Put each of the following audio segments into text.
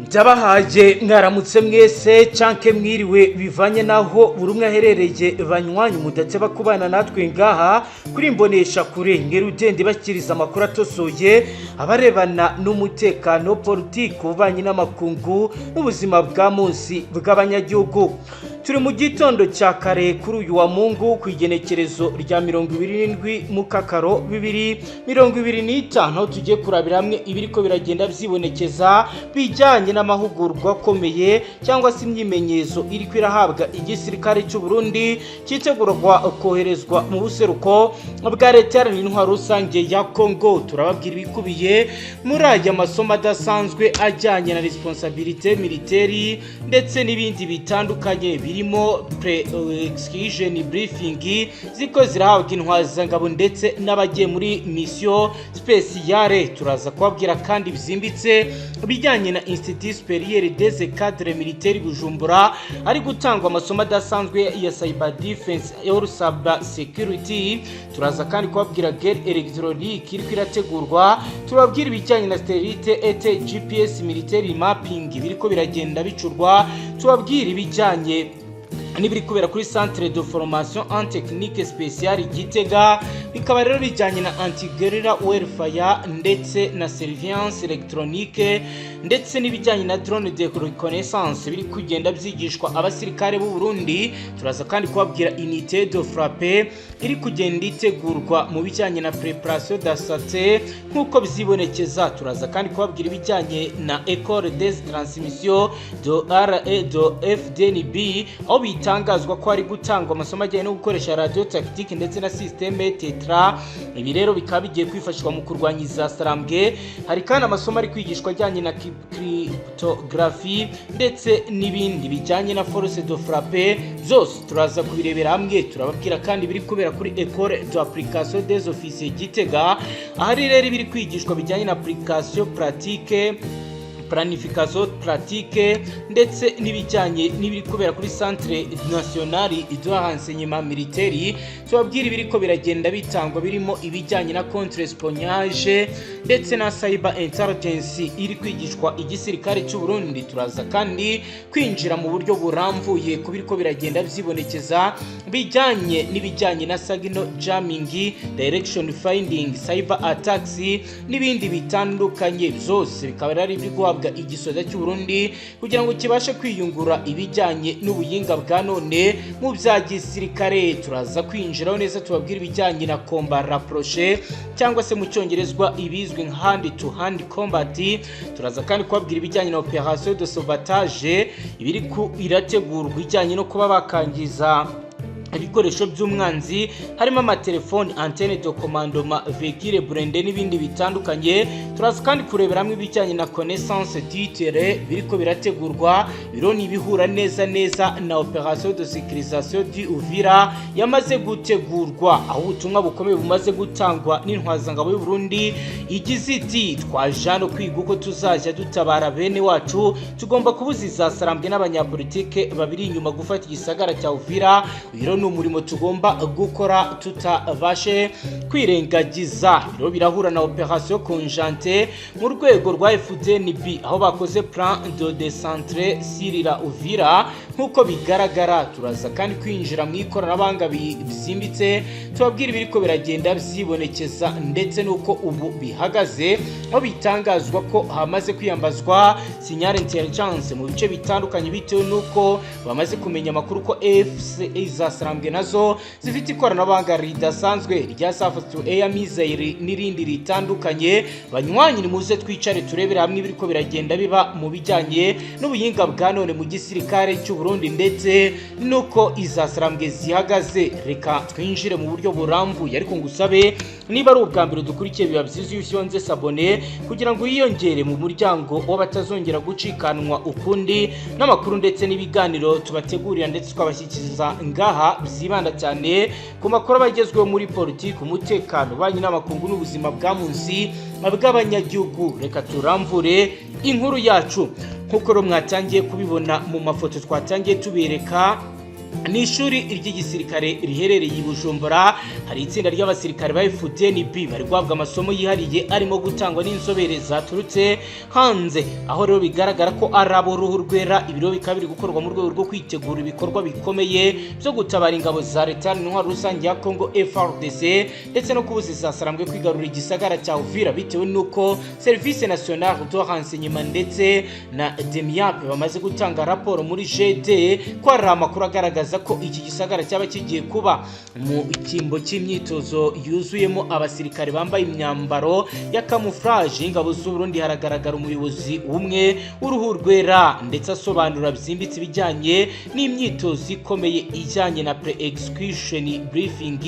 Byabahaje mwaramutse mwese canke mwiriwe bivanye naho buri umwe aherereye banywanyu mudatse bakubana natwe ngaha kuri mbonesha kure ngerugende bakiriza amakuru atosoye abarebana n'umutekano politiki ubanye n'amakungu n'ubuzima bwa munsi bw'abanyagihugu. Turi mu gitondo cya kare kuri uyu wa Mungu ku igenekerezo rya 27 mu kakaro 2025 tugiye kurabira hamwe ibiriko biragenda byibonekeza bijyanye n'amahugurwa akomeye cyangwa se imyimenyezo iri kwirahabwa igisirikare cy'u Burundi cyitegurwa koherezwa mu buseruko bwa leta y'intwaro rusange ya Congo. Turababwira ibikubiye muri aya masomo adasanzwe ajyanye na responsabilité militaire ndetse n'ibindi bitandukanye birimo pre-execution briefing ziko zirahabwa intwazangabo ndetse n'abagiye muri mission spéciale. Turaza kubabwira kandi bizimbitse bijyanye na Institut Supérieur des Cadres Militaires Bujumbura ari gutangwa amasomo adasanzwe ya cyber defense or cyber security. Turaza kandi kubabwira guerre électronique iri kwirategurwa. Turababwira ibijyanye na satellite et GPS militaire mapping biriko biragenda bicurwa. Tubabwira ibijyanye nibiri kubera kuri centre de formation en technique spéciale Gitega, bikaba rero bijyanye na anti-guerrilla warfare ndetse na surveillance électronique ndetse n'ibijyanye na drone de reconnaissance biri kugenda byigishwa abasirikare b'u Burundi. Turaza kandi kubabwira unité de frappe iri kugenda itegurwa mu bijyanye na préparation d'assaut nkuko bizibonekeza. Turaza kandi kubabwira ibijyanye na école des transmissions de RE de FDNB aho bitangazwa ko ari gutangwa amasomo ajyanye no gukoresha radio tactique ndetse na systeme tetra. Ibi rero bikaba bigiye kwifashishwa mu kurwanya za sarambwe. Hari kandi amasomo ari kwigishwa ajyanye na cryptography ndetse n'ibindi bijyanye na force de frappe. Zose turaza kubirebera hamwe. Turababwira kandi biri kubera kuri école d'application des officiers Gitega, ahari rero biri kwigishwa bijyanye na application pratique, planification pratique ndetse n'ibijyanye n'ibiri kubera kuri centre national de renseignement militaire. Tubabwira ibiriko biragenda bitangwa birimo ibijyanye na contre espionnage ndetse na cyber intelligence iri kwigishwa igisirikare cy'u Burundi. Turaza kandi kwinjira mu buryo buramvuye kubiriko biragenda byibonekeza bijyanye n'ibijyanye na signal jamming, direction finding, cyber attacks n'ibindi bitandukanye. Byose bikaba ari biri guhabwa igisoza cy'u Burundi kugira ngo kibashe kwiyungura ibijyanye n'ubuyinga bwa none mu bya gisirikare. Turaza kwinjiraho neza tubabwira ibijyanye na combat rapproché cyangwa se mu cyongerezwa ibizwi nka hand to hand combat. Turaza kandi kubabwira ibijyanye na opération de sauvetage ibiri ku irategurwa ijyanye no kuba bakangiza ibikoresho by'umwanzi harimo amatelefoni, antenne de commandement, véhicule blindé n'ibindi bitandukanye. Turaza kandi kurebera hamwe ibijyanye na connaissance du terrain biriko birategurwa. Biro ni bihura neza na opération de sécurisation du Uvira yamaze gutegurwa, aho ubutumwa bukomeye bumaze gutangwa n'intwazangabo y'u Burundi igize iti twajano kwiga uko tuzajya dutabara bene wacu, tugomba kubuziza sarambwe n'abanyapolitike babiri inyuma gufata igisagara cya Uvira. Biro umurimo tugomba gukora tutabashe kwirengagiza. Biro birahura na opération conjointe mu rwego rwa FDNB aho bakoze plan de décentre Sirira Uvira nkuko bigaragara. Turaza kandi kwinjira mu ikoranabuhanga bizimbitse tubabwira ibiriko biragenda byibonekeza ndetse nuko ubu bihagaze, aho bitangazwa ko hamaze kwiyambazwa signal intelligence mu bice bitandukanye bitewe nuko bamaze kumenya amakuru ko FC izasarambwe nazo zifite ikoranabuhanga ridasanzwe rya surface to air missile n'irindi ritandukanye. Banywanyi ni muze twicare turebera hamwe ibiriko biragenda biba mu bijyanye n'ubuyinga bwa none mu gisirikare cy'u Burundi ndetse nuko izasarambwe zihagaze. Reka twinjire mu buryo burambuye, ariko ngusabe niba ari ubwa mbere dukurikiye biba byiza iyo usyonze sabone kugira ngo yiyongere mu muryango w'abatazongera gucikanwa ukundi n'amakuru ndetse n'ibiganiro tubategurira ndetse twabashyikiriza ngaha byibanda cyane ku makuru abagezweho muri politiki, umutekano, banyi n'amakungu n'ubuzima bwa munsi bw'abanyagihugu. Reka turamvure inkuru yacu nkuko mwatangiye kubibona mu mafoto twatangiye tubereka. ni ishuri ry'igisirikare riherereye i Bujumbura. Hari itsinda ry'abasirikare ba FDNB bari guhabwa amasomo yihariye arimo gutangwa n'inzobere zaturutse hanze, aho rero bigaragara ko ari abo ruhu rwera. Ibiro bikaba biri gukorwa mu rwego rwo kwitegura ibikorwa bikomeye byo gutabara ingabo za leta n'intwaro rusange ya Congo FARDC ndetse no kubuza Isasarambwe kwigarurira igisagara cya Uvira, bitewe n'uko Service National de Renseignement ndetse na DEMIAP bamaze gutanga raporo muri GD ko ari amakuru agaragaza ko iki gisagara cyaba kigiye kuba mu ikimbo cy'imyitozo yuzuyemo abasirikare bambaye imyambaro ya camouflage y'ingabo z'u Burundi. Haragaragara umuyobozi umwe w'uruhu rwera ndetse asobanura byimbitse ibijyanye n'imyitozo ikomeye ijyanye na pre-execution briefing.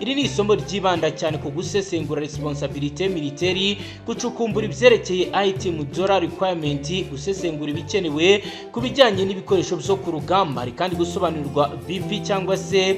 Iri ni isomo ryibanda cyane ku gusesengura responsibilité militaire, gucukumbura ibyerekeye item dollar requirement, gusesengura ibikenewe ku bijyanye n'ibikoresho byo ku rugamba. Hari kandi gusobanurirwa BP cyangwa se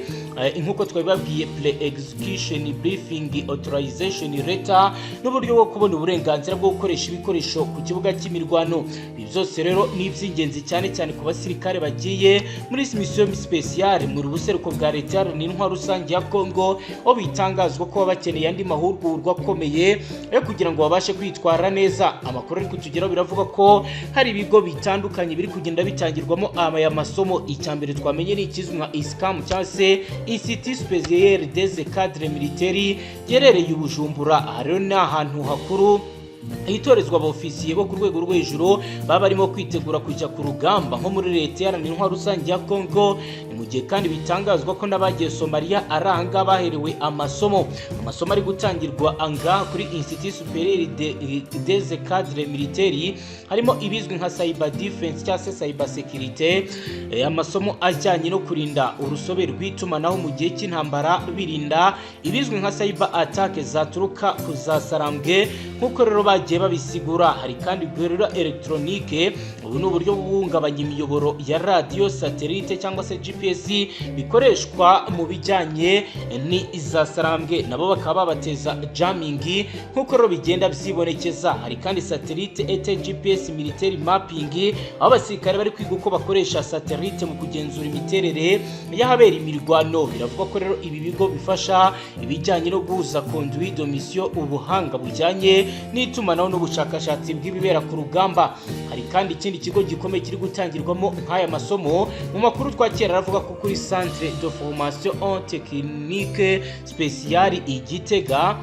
inkuko twabibabwiye pre-execution briefing authorization letter n'uburyo bwo kubona uburenganzira bwo gukoresha ibikoresho ku kibuga cy'imirwano. Ibi byose rero ni iby'ingenzi cyane cyane ku basirikare bagiye muri mission spéciale mu rubuseruko bwa leta n'intwaro rusange ya Congo, aho bitangazwa ko bakeneye andi mahugurwa akomeye kugira ngo babashe kwitwara neza. Amakuru ari kutugeraho biravuga ko hari ibigo bitandukanye biri kugenda bitangirwamo aya masomo. Icyambere twamenye ni ikizwi nka ISCAM cyangwa se Institut Supérieur des Cadres Militaires gerereye Bujumbura. Aha rero ni ahantu hakuru hitorezwa abofisiye bo ku rwego rwo hejuru baba barimo kwitegura kujya ku rugamba nko muri leta iharanira intwaro rusange ya Congo. Mu gihe kandi bitangazwa ko n'abagiye Somalia aranga baherewe amasomo ari gutangirwa anga kuri Institut Supérieur des Cadres Militaires, harimo ibizwi nka cyber defense cyangwa se cyber security, amasomo ajyanye no kurinda urusobe rw'itumanaho mu gihe cy'intambara, birinda ibizwi nka cyber attack zaturuka kuzasarambwe nkuko rero bagiye babisigura. Hari kandi guerrilla electronique, ubu ni uburyo bubungabanya imiyoboro ya radio satellite cyangwa se GPS bikoreshwa mu bijyanye ni izasarambwe, nabo bakaba babateza jamming nkuko rero bigenda byibonekeza. Hari kandi satellite et GPS military mapping, aho abasirikare bari kwiga uko bakoresha satellite mu kugenzura imiterere y'ahabera imirwano. Biravuga ko rero ibi bigo bifasha ibijyanye no guhuza conduit de mission, ubuhanga bujyanye n'itumanaho n'ubushakashatsi bw'ibibera ku rugamba. Hari kandi ikindi kigo gikomeye kiri gutangirwamo nk'aya masomo. Mu makuru twakera aravuga ko kuri Centre de Formation en Technique Spéciale Igitega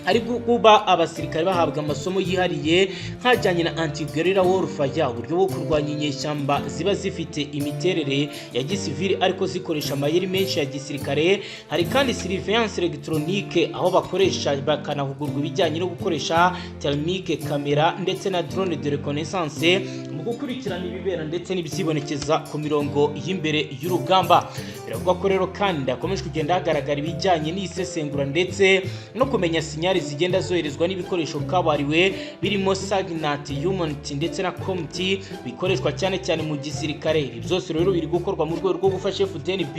ari kuba abasirikare bahabwa amasomo yihariye nkajyanye na anti-guerrilla warfare, uburyo bwo kurwanya inyeshyamba ziba zifite imiterere ya gisivili ariko zikoresha amayeri menshi ya gisirikare. Hari kandi surveillance electronique, aho bakoresha bakanahugurwa ibijyanye no gukoresha thermique camera ndetse na drone de reconnaissance mu gukurikirana ibibera ndetse n'ibyibonekeza ku mirongo y'imbere y'urugamba. Biravuga ko rero kandi hakomeje kugenda hagaragara ibijyanye n'isesengura ndetse no kumenya sinyari zigenda zoherezwa n'ibikoresho kabariwe birimo Sagnat, Humanit ndetse na Comti bikoreshwa cyane cyane mu gisirikare. Ibi byose rero biri gukorwa mu rwego rwo gufasha FDNB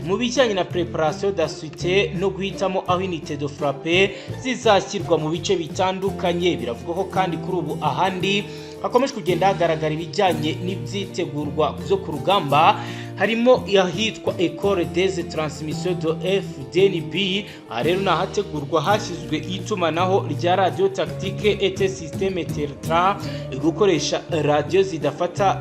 mu bijyanye na préparation de suite no guhitamo aho unité de frappe zizashyirwa mu bice bitandukanye. Biravuga ko kandi kuri ubu ahandi hakomeje kugenda hagaragara ibijyanye n'ibyitegurwa byo ku rugamba, harimo yahitwa École des Transmissions de FDNB. Rero nahategurwa hashyizwe itumanaho rya radio tactique et système terrestre, gukoresha radio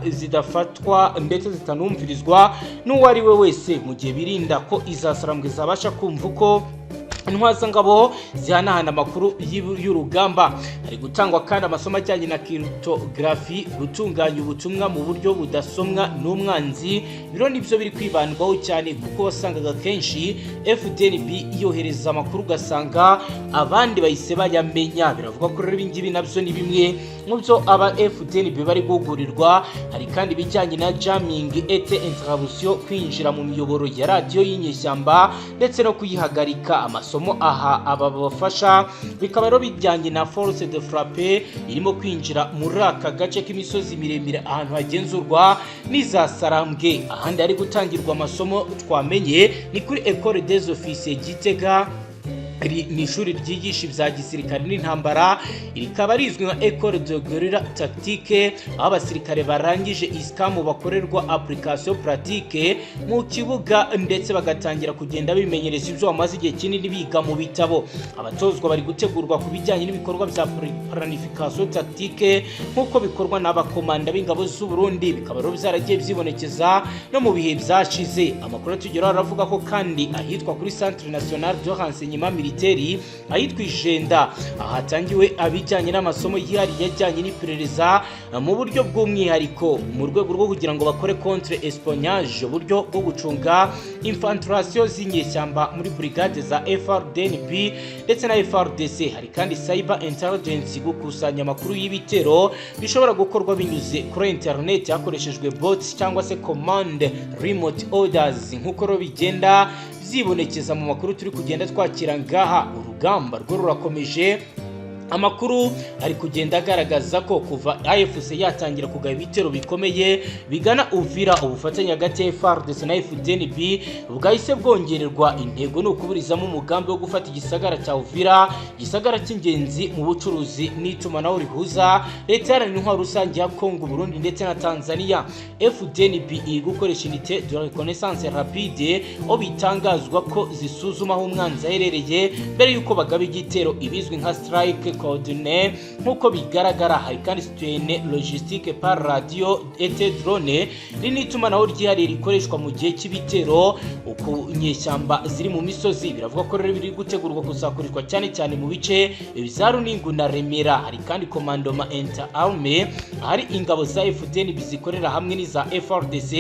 zidafatwa ndetse zitanumvirizwa n'uwari we wese, mu gihe birinda ko izasarambwe zabasha kumva uko intwazangabo zihanahana amakuru y'urugamba. Hari gutangwa kandi amasomo ajyanye na cryptography, gutunganya ubutumwa mu buryo budasomwa n'umwanzi. Biro nibyo biri kwibandwaho cyane kuko wasangaga kenshi FDNB yohereza amakuru ugasanga abandi bahise bayamenya. Biravuga ko rero ibingibi nabyo ni bimwe mu byo aba FDNB bari guhugurirwa. Hari kandi bijyanye na jamming et interruption, kwinjira mu miyoboro ya radio y'inyeshyamba ndetse no kuyihagarika. Amasomo aha aba bafasha bikaba rero bijyanye na force de frappe irimo kwinjira muri aka gace k'imisozi miremire ahantu hagenzurwa n'izasarambwe. Ahandi ari gutangirwa amasomo twamenye ni kuri École des Officiers Gitega, iri ni ishuri ryigisha ibya gisirikare n'intambara, rikaba rizwi nka École de Guerilla Tactique, aho abasirikare barangije isikamu bakorerwa application pratique mu kibuga ndetse bagatangira kugenda bimenyereza ibyo bamaze igihe kinini biga mu bitabo. Abatozwa bari gutegurwa ku bijyanye n'ibikorwa bya planification tactique nk'uko bikorwa n'abakomanda b'ingabo z'u Burundi, bikaba rero byaragiye byibonekeza no mu bihe byashize. Amakuru atugeraho aravuga ko kandi ahitwa kuri Centre National de Renseignement Militaire, ahitwa Ijenda, ahatangiwe abijyanye n'amasomo yihariye yajyanye n'iperereza mu buryo bw'umwihariko mu rwego rwo kugira ngo bakore contre espionnage, uburyo bwo gucunga infiltration z'inyeshyamba muri brigade za FRDNP ndetse na FRDC. Hari kandi cyber intelligence, gukusanya amakuru y'ibitero bishobora gukorwa binyuze kuri internet hakoreshejwe bots cyangwa se command remote orders, nk'uko ro bigenda byibonekeza mu makuru turi kugenda twakira ngaha. Urugamba rwo rurakomeje, amakuru ari kugenda agaragaza ko kuva AFC yatangira kugaba ibitero bikomeye bigana Uvira, ubufatanye hagati ya FARDC na FDNB bwahise bwongererwa. Intego ni ukuburizamo umugambi wo gufata igisagara cya Uvira, igisagara cy'ingenzi mu bucuruzi n'itumanaho rihuza leta iharanira intwaro rusange ya Congo, Burundi ndetse na Tanzania. FDNB iri gukoresha unité de reconnaissance rapide, aho bitangazwa ko zisuzuma aho umwanzi aherereye mbere y'uko bagaba igitero, ibizwi nka strike coordonné nk'uko bigaragara. Hari kandi système logistique par radio et drone, n'itumanaho ryihariye rikoreshwa mu gihe cy'ibitero ku nyeshyamba ziri mu misozi. Biravuga ko rero biri gutegurwa kuzakoreshwa cyane cyane mu bice bya Runingu na Remera. Hari kandi commandement inter-armée, hari ingabo za FDNB bizikorera hamwe n'iza FRDC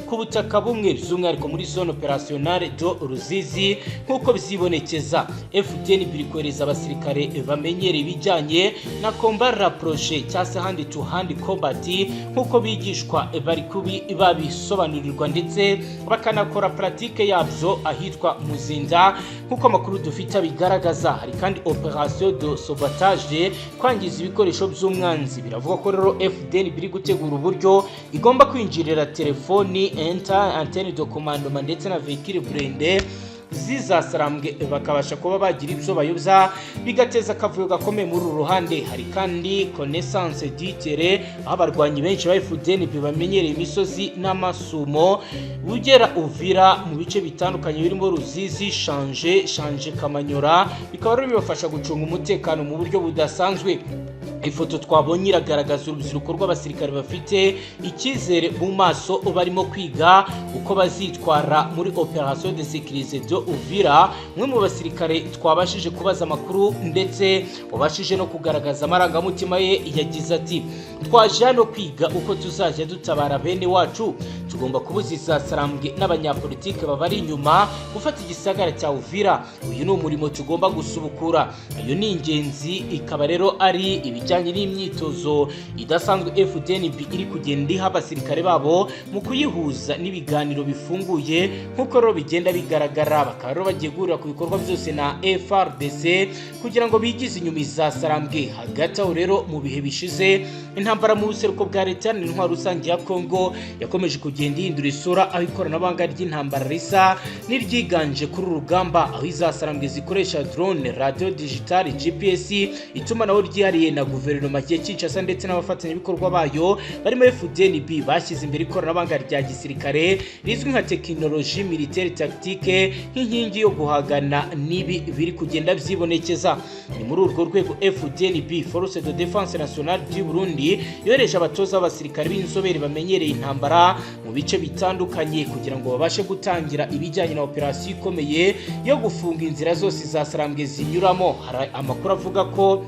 ku butaka bumwe, by'umwihariko muri zone opérationnelle do Ruzizi nk'uko bizibonekeza. FDNB bikohereza abasirikare bamenyereye ibijyanye na combat rapproché cyangwa se hand to hand combat nk'uko bigishwa bari babisobanurirwa ndetse bakanakora pratique yabyo ahitwa Muzinda nk'uko amakuru dufite bigaragaza. Hari kandi opération de sabotage, kwangiza ibikoresho by'umwanzi. Biravuga ko rero FDN biri gutegura uburyo igomba kwinjirira telefoni, antenne de commandement ndetse na véhicule blindé zizasarambwe bakabasha kuba bagira ibyo bayobya, bigateza akavuyo gakomeye muri uru ruhande. Hari kandi connaissance du terrain, aho abarwanyi benshi ba FDN bamenyereye imisozi n'amasumo ugera Uvira mu bice bitandukanye birimo Ruzizi, Shanje, Kamanyora, bikaba rero bibafasha gucunga umutekano mu buryo budasanzwe. Ifoto twabonye iragaragaza urubyiruko rw'abasirikare bafite icyizere mu maso barimo kwiga uko bazitwara muri opération de sécurité de Uvira. Umwe mu basirikare twabashije kubaza amakuru ndetse wabashije no kugaragaza amarangamutima ye yagize ati: twaje hano kwiga uko tuzajya dutabara bene wacu, tugomba kubuziza sarambwe n'abanyapolitike babari inyuma gufata igisagara cya Uvira. Uyu ni umurimo tugomba gusubukura, iyo ni ingenzi. Ikaba rero ari ibijyanye n'imyitozo idasanzwe FDNB iri kugenda iha abasirikare babo mu kuyihuza n'ibiganiro bifunguye nk'uko rero bigenda bigaragara. Bakaba rero bagiye guhurira ku bikorwa byose na FRDC kugira ngo bigize inyuma izasarambwe. Hagati aho rero mu bihe bishize, intambara mu buseruko bwa leta n'intwaro rusange ya Congo yakomeje kugenda ihindura isura, aho ikoranabuhanga ry'intambara risa n'iryiganje kuri urugamba, aho izasarambwe zikoresha drone, radio digital, GPS, itumanaho ryihariye na guverinoma ya Kinshasa ndetse n'abafatanyabikorwa bayo barimo FDNB bashyize imbere ikoranabuhanga rya gisirikare rizwi nka technologie militaire tactique nk'inkingi yo guhagana n'ibi biri kugenda byibonekeza. Ni muri urwo rwego FDNB, Force de Défense Nationale du Burundi, yohereje abatoza b'abasirikare b'inzobere bamenyereye intambara mu bice bitandukanye kugira ngo babashe gutangira ibijyanye na operasiyo ikomeye yo gufunga inzira zose zasarambwe zinyuramo. Hari amakuru avuga ko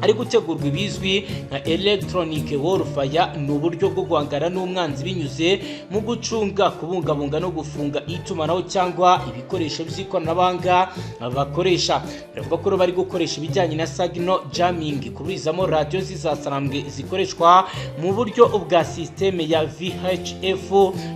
ari gutegurwa ibizwi nka electronic warfare, ni uburyo bwo guhangana n'umwanzi binyuze mu gucunga, kubungabunga no gufunga itumanaho cyangwa ibikoresho by'ikoranabuhanga bakoresha. Biravuga ko bari gukoresha ibijyanye na signal jamming, kuburizamo radio zizasarambwe zikoreshwa mu buryo bwa systeme ya VHF,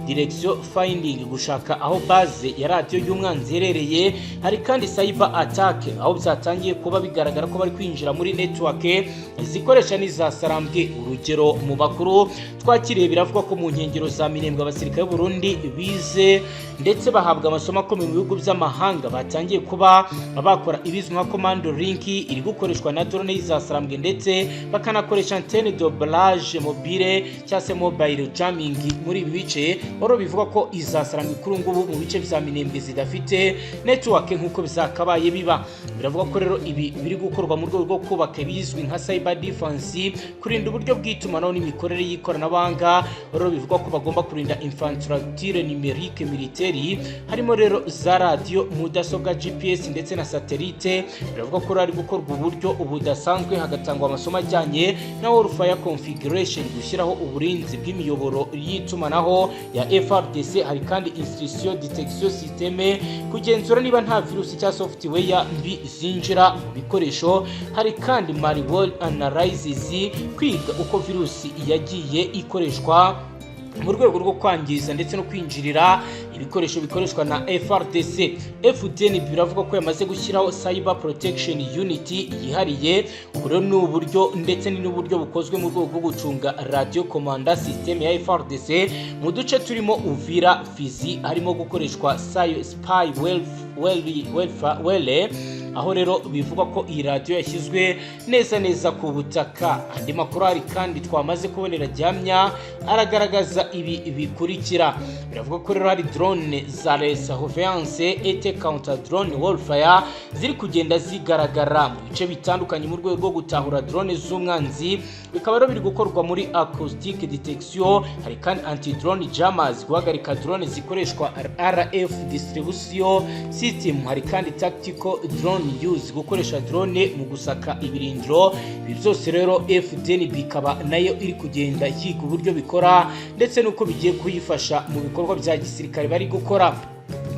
direction finding, gushaka aho base ya radio y'umwanzi herereye. Hari kandi cyber attack, aho byatangiye kuba bigaragara ko bari kwinjira muri network twubake zikoresha n'izasarambwe. Urugero mu bakuru twakiriye biravuga ko mu nkengero za Minembwe abasirikare b'u Burundi bize ndetse bahabwa amasomo akomeye mu bihugu by'amahanga batangiye kuba bakora ibizwi nka commando link iri gukoreshwa na drone y'izasarambwe ndetse bakanakoresha antenne doublage mobile cyangwa se mobile jamming muri ibi bice. Oro bivuga ko izasarambwe kuri ngubu mu bice bya Minembwe zidafite network nk'uko bizakabaye biba. Biravuga ko rero ibi biri gukorwa mu rwego rwo kubaka bizwi nka cyber defense, kurinda uburyo bw'itumanaho n'imikorere y'ikoranabuhanga. Oro bivuga ko bagomba kurinda infrastructure numérique militaire, harimo rero za radio, mudasobwa, GPS ndetse na satellite. Biravuga ko ari gukorwa uburyo ubudasanzwe hagatangwa amasomo ajyanye na warfare configuration, gushyiraho uburinzi bw'imiyoboro y'itumanaho ya FRDC. Hari kandi instruction detection systeme, kugenzura niba nta virusi cyangwa software mbi zinjira mu bikoresho. Hari kandi malware analysis, kwiga uko virusi yagiye ikoreshwa mu rwego rwo kwangiza ndetse no kwinjirira ibikoresho bikoreshwa na FRDC. FDN biravuga ko yamaze gushyiraho cyber protection unit yihariye. Rero ni uburyo ndetse n'uburyo bukozwe mu rwego rwo gucunga radio command system ya FRDC mu duce turimo Uvira, Fizi, harimo gukoreshwa spyware, aho rero bivuga ko iyi radio yashyizwe neza ku butaka. Andi makuru ari kandi twamaze kubonera gihamya aragaragaza ibi bikurikira. Biravuga ko rero hari drone za surveillance et counter drone warfare ziri kugenda zigaragara mu bice bitandukanye mu rwego rwo gutahura drone z'umwanzi. Bikaba rero biri gukorwa muri acoustic detection. Hari kandi anti drone jammers, guhagarika drone zikoreshwa RF distribution system. Hari kandi tactical drone use, gukoresha drone mu gusaka ibirindiro. Ibi byose rero FDN bikaba nayo iri kugenda yiga uburyo bikora ndetse nuko bigiye kuyifasha mu bikorwa bya gisirikare bari gukora.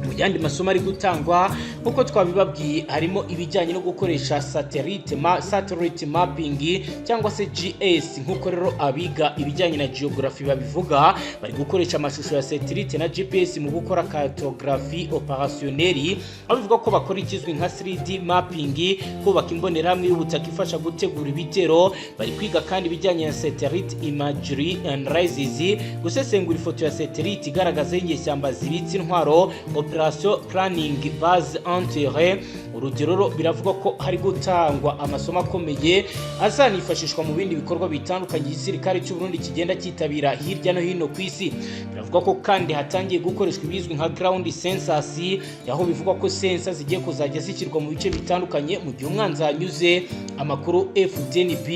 Mu yandi masomo ari gutangwa nkuko twabibabwiye harimo ibijyanye no gukoresha satellite mapping cyangwa se GS. Nkuko rero abiga ibijyanye na geography babivuga, bari gukoresha amashusho ya satellite na GPS mu gukora cartographie opérationnelle. Abivuga ko bakora ikizwi nka 3D mapping, kubaka imbonerahamwe y'ubutaka ifasha gutegura ibitero. Bari kwiga kandi ibijyanye na satellite imagery analysis, gusesengura ifoto ya satellite igaragaza inyeshyamba zibitse intwaro, operation planning base enterrée. Urugero biravuga ko hari gutangwa amasomo akomeye azanifashishwa mu bindi bikorwa bitandukanye igisirikare cy'u Burundi kigenda cyitabira hirya no hino ku isi. Biravuga ko kandi hatangiye gukoreshwa ibizwi nka ground sensors, yaho bivuga ko sensors zigiye kuzajya zishyirwa mu bice bitandukanye mu gihe umwanzi anyuze amakuru FDNB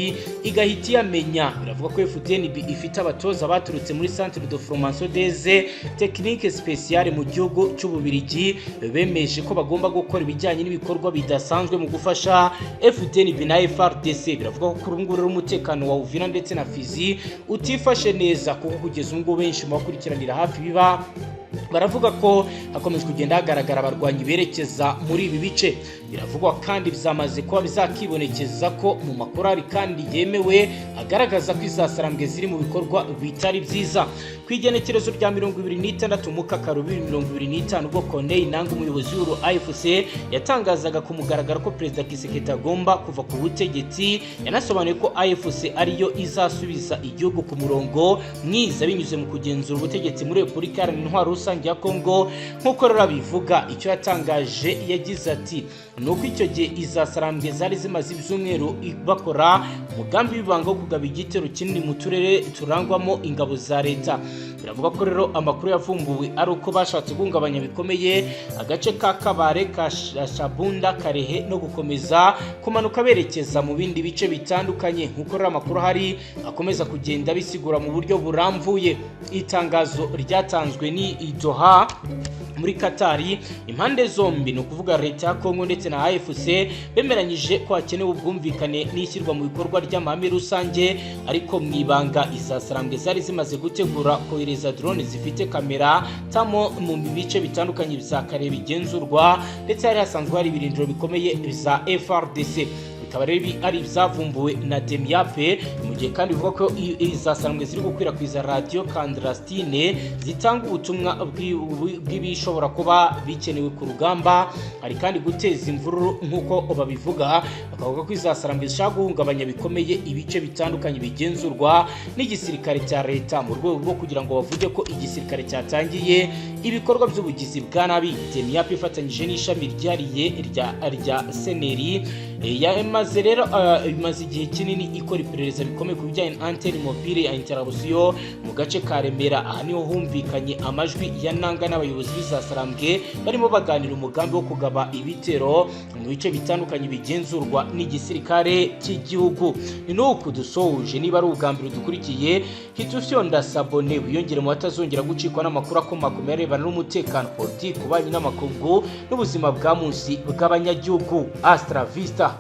igahita yamenya. Biravuga ko FDNB ifite abatoza baturutse muri Centre de Formation des Techniques Spéciales mu gihugu cy'Ububirigi, bemeje ko bagomba gukora ibijyanye n'ibikorwa bidasanzwe mu gufasha FDNB na FRDC. Biravuga ko kuri nguru umutekano wa Uvira ndetse na Fizi utifashe neza, kuko kugeza ngo benshi mu bakurikiranira hafi biba baravuga ko hakomeje kugenda hagaragara abarwanyi berekeza muri ibi bice. Biravugwa kandi bizamaze kuba bizakibonekeza ko mu makorari kandi yemewe agaragaza ko izasarambwe ziri mu bikorwa bitari byiza. Kwigenekerezo rya 26 Mukakaro 2025 ubwo Corneille Nangaa umuyobozi w'uru AFC yatangazaga ku mugaragaro ko Perezida Kisekedi agomba kuva ku butegetsi. Yanasobanuye ko AFC ariyo izasubiza igihugu ku murongo mwiza binyuze mu kugenzura ubutegetsi muri Repubulika Iharanira Intwaro Rusange ya Kongo. Nkuko rero bivuga, icyo yatangaje yagize ati nuko icyo gihe izasarambwe zari zimaze ibyumweru bakora umugambi w'ibanga wo kugaba igitero kinini mu turere turangwamo ingabo za leta. Biravuga ko rero amakuru yavumbuwe ari uko bashatse guhungabanya bikomeye agace ka Kabare, ka Shabunda, Karehe no gukomeza kumanuka berekeza mu bindi bice bitandukanye. Nkuko rero amakuru hari akomeza kugenda bisigura mu buryo buramvuye. Itangazo ryatanzwe ni Doha muri Katari, impande zombi no kuvuga leta ya Kongo ndetse na AFC bemeranyije ko hakenewe ubwumvikane n'ishyirwa mu bikorwa ry'amahame rusange, ariko mwibanga izasarambwe zari zimaze gutegura kohereza drone zifite kamera tamo mu bice bitandukanye bya Kare bigenzurwa, ndetse hari hasanzwe hari ibirindiro bikomeye za FRDC. bikaba rero ari ibyavumbuwe na Demiape, mu gihe kandi bivuga ko za sarambwe ziri gukwirakwiza radio clandestine zitanga ubutumwa bw'ibishobora kuba bikenewe ku rugamba, hari kandi guteza imvururu nk'uko babivuga, bakavuga ko za sarambwe zishaka guhungabanya bikomeye ibice bitandukanye bigenzurwa n'igisirikare cya leta mu rwego rwo kugira ngo bavuge ko igisirikare cyatangiye ibikorwa by'ubugizi bwa nabi. Demiape ifatanyije n'ishami rya seneri yamaze rero imaze igihe kinini ikora iperereza bikomeye ku bijyanye na antenne mobile ya interruption mu gace ka Remera. Aha niho humvikanye amajwi ya nanga n'abayobozi b'izasarambwe barimo baganira umugambi wo kugaba ibitero mu bice bitandukanye bigenzurwa n'igisirikare cy'igihugu. Ni nuko dusoje, niba ari ubwambere dukurikiye hitufyonda sabone wiyongere mu batazongera gucikwa n'amakuru akomakomeye arebana n'umutekano, politiki, ububanyi n'amakungu n'ubuzima bwa munsi bw'abanyagihugu. Astra Vista.